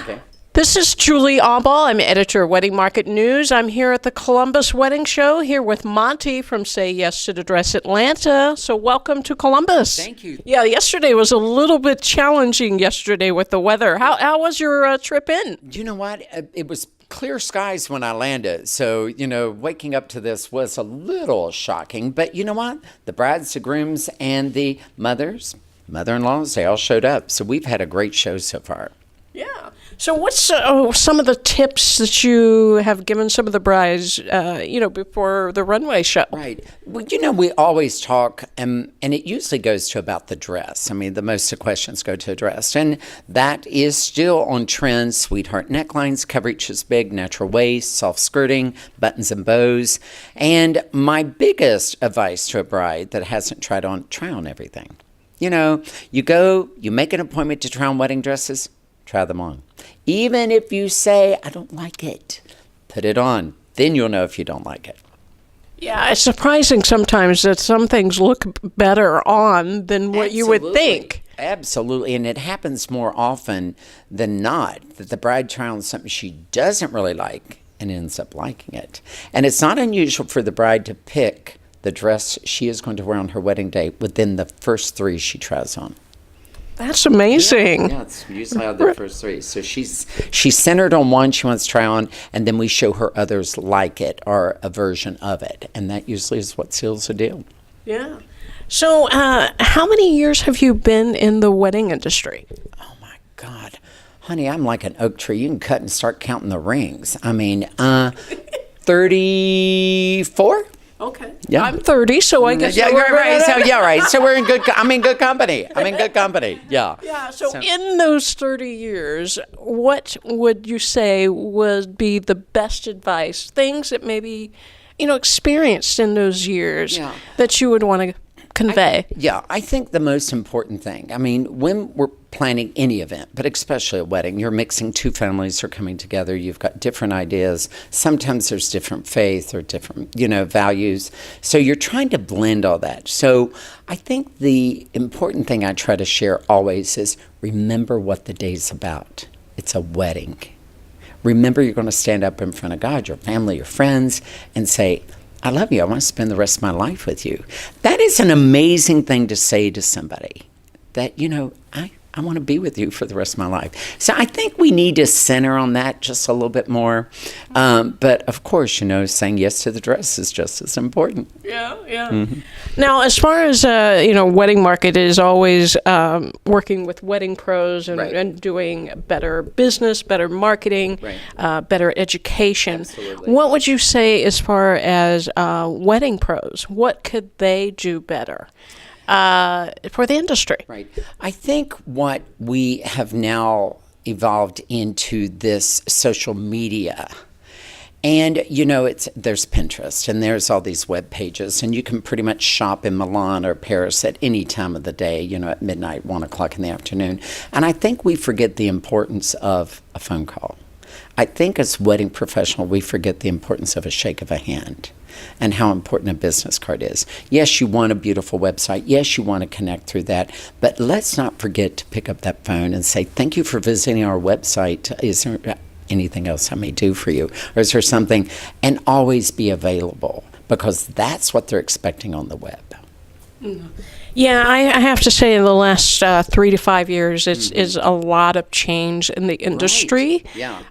Okay. This is Julie Aubal. I'm editor of Wedding Market News. I'm here at the Columbus Wedding Show here with Monte from Say Yes to the Dress Atlanta. So welcome to Columbus. Thank you. Yeah, yesterday was a little bit challenging yesterday with the weather. How was your trip in? You know what? It was clear skies when I landed. So, waking up to this was a little shocking. But you know what? The brides, the grooms, and the mother-in-laws, they all showed up. So we've had a great show so far. Yeah. So what's some of the tips that you have given some of the brides, before the runway show? Right. Well, we always talk, and it usually goes to about the dress. I mean, the most of the questions go to the dress. And that is still on trend. Sweetheart necklines, coverage is big, natural waist, soft skirting, buttons and bows. And my biggest advice to a bride that hasn't try on everything. You go, you make an appointment to try on wedding dresses, try them on. Even if you say, I don't like it, put it on. Then you'll know if you don't like it. Yeah, it's surprising sometimes that some things look better on than what you would think. Absolutely, and it happens more often than not that the bride tries on something she doesn't really like and ends up liking it. And it's not unusual for the bride to pick the dress she is going to wear on her wedding day within the first 3 she tries on. That's amazing. Yeah, it's usually out of the first 3. So she's centered on one she wants to try on, and then we show her others like it or a version of it. And that usually is what seals the deal. Yeah. So how many years have you been in the wedding industry? Oh, my God. Honey, I'm like an oak tree. You can cut and start counting the rings. 34? Okay. Yeah. I'm 30, so I guess yeah, we're right. So we're in good. I'm in good company. Yeah. Yeah. So in those 30 years, what would you say would be the best advice? Things that maybe, experienced in those years that you would want to convey? I think the most important thing, when we're planning any event, but especially a wedding, you're mixing 2 families are coming together. You've got different ideas. Sometimes there's different faith or different, values. So you're trying to blend all that. So I think the important thing I try to share always is remember what the day's about. It's a wedding. Remember you're going to stand up in front of God, your family, your friends, and say, I love you. I want to spend the rest of my life with you. That is an amazing thing to say to somebody that, I want to be with you for the rest of my life. So I think we need to center on that just a little bit more. But of course, saying yes to the dress is just as important. Yeah. Mm-hmm. Now, as far as, Wedding Market is always working with wedding pros and doing better business, better marketing, better education. Absolutely. What would you say as far as wedding pros? What could they do better? For the industry. Right. I think what we have now evolved into this social media, and there's Pinterest and there's all these web pages, and you can pretty much shop in Milan or Paris at any time of the day, at midnight, 1 o'clock in the afternoon. And I think we forget the importance of a phone call. I think as wedding professional, we forget the importance of a shake of a hand and how important a business card is. Yes, you want a beautiful website. Yes, you want to connect through that. But let's not forget to pick up that phone and say, thank you for visiting our website. Is there anything else I may do for you? Or is there something? And always be available, because that's what they're expecting on the web. Mm-hmm. Yeah, I have to say in the last 3 to 5 years, it's a lot of change in the industry. Right. Yeah.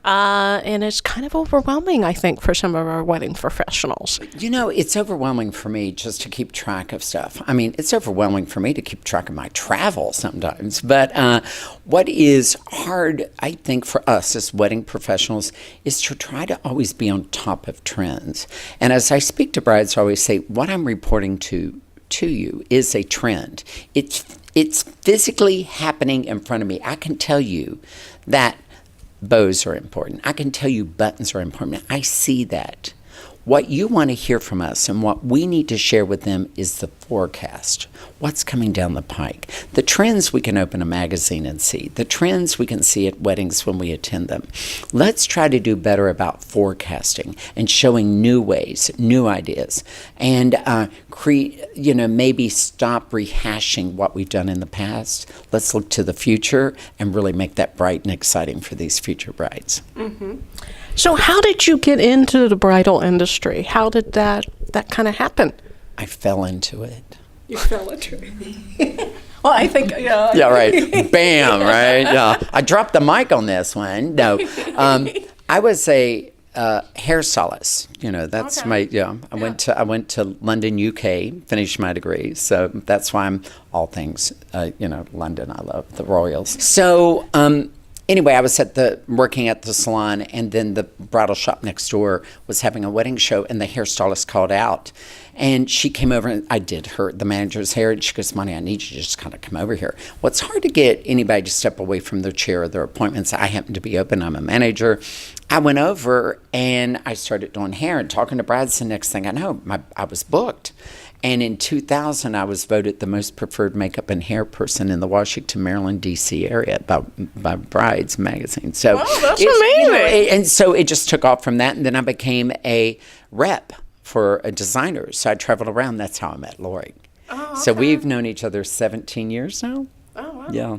And it's kind of overwhelming, I think, for some of our wedding professionals. It's overwhelming for me just to keep track of stuff. It's overwhelming for me to keep track of my travel sometimes. But what is hard, I think, for us as wedding professionals is to try to always be on top of trends. And as I speak to brides, I always say, what I'm reporting to you is a trend. It's physically happening in front of me. I can tell you that bows are important. I can tell you buttons are important. I see that. What you want to hear from us and what we need to share with them is the forecast. What's coming down the pike? The trends we can open a magazine and see. The trends we can see at weddings when we attend them. Let's try to do better about forecasting and showing new ways, new ideas, and maybe stop rehashing what we've done in the past. Let's look to the future and really make that bright and exciting for these future brides. Mm-hmm. So how did you get into the bridal industry? How did that kind of happen? I fell into it. You fell into it. Well, I think, yeah. Yeah, right. Bam, right? Yeah. I dropped the mic on this one. No. I was a hairstylist. That's okay. I went to London, UK, finished my degree. So that's why I'm all things, London. I love the royals. So, anyway, I was working at the salon, and then the bridal shop next door was having a wedding show, and the hairstylist called out. And she came over, and I did the manager's hair, and she goes, "Monty, I need you to just kind of come over here." Well, it's hard to get anybody to step away from their chair or their appointments. I happen to be open. I'm a manager. I went over, and I started doing hair and talking to brides. The next thing I know, I was booked. And in 2000, I was voted the most preferred makeup and hair person in the Washington, Maryland, D.C. area by Brides magazine. So that's amazing. And so it just took off from that. And then I became a rep for a designer. So I traveled around. That's how I met Lori. Oh, okay. So we've known each other 17 years now. Oh, wow. Yeah.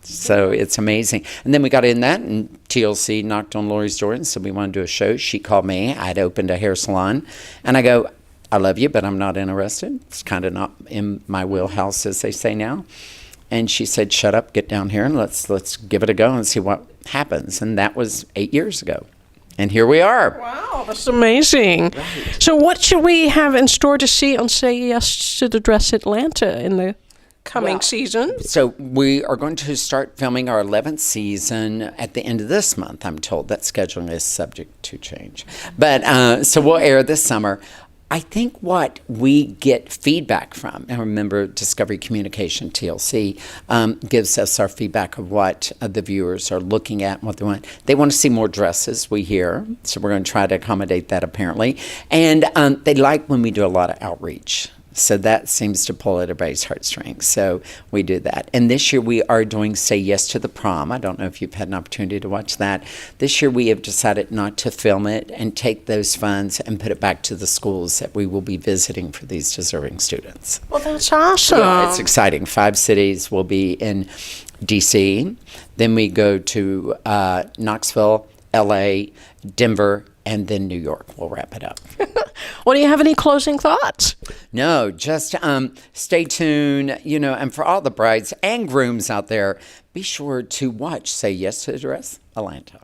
So it's amazing. And then we got in that, and TLC knocked on Lori's door and said we want to do a show. She called me. I'd opened a hair salon. And I go, "I love you, but I'm not interested. It's kind of not in my wheelhouse," as they say now. And she said, "Shut up, get down here, and let's give it a go and see what happens." And that was 8 years ago. And here we are. Wow, that's amazing. Right. So what should we have in store to see on Say Yes to the Dress Atlanta in the coming season? So we are going to start filming our 11th season at the end of this month, I'm told. That scheduling is subject to change. But so we'll air this summer. I think what we get feedback from, and remember Discovery Communication, TLC, gives us our feedback of what the viewers are looking at and what they want. They want to see more dresses, we hear, so we're going to try to accommodate that apparently. And they like when we do a lot of outreach. So that seems to pull at everybody's heartstrings. So we do that. And this year we are doing Say Yes to the Prom. I don't know if you've had an opportunity to watch that. This year we have decided not to film it and take those funds and put it back to the schools that we will be visiting for these deserving students. Well, that's awesome. Yeah, it's exciting. 5 cities will be in D.C. Then we go to Knoxville, L.A., Denver, and then New York. We'll wrap it up. Well, do you have any closing thoughts? No, just stay tuned, and for all the brides and grooms out there, be sure to watch Say Yes to the Dress Atlanta.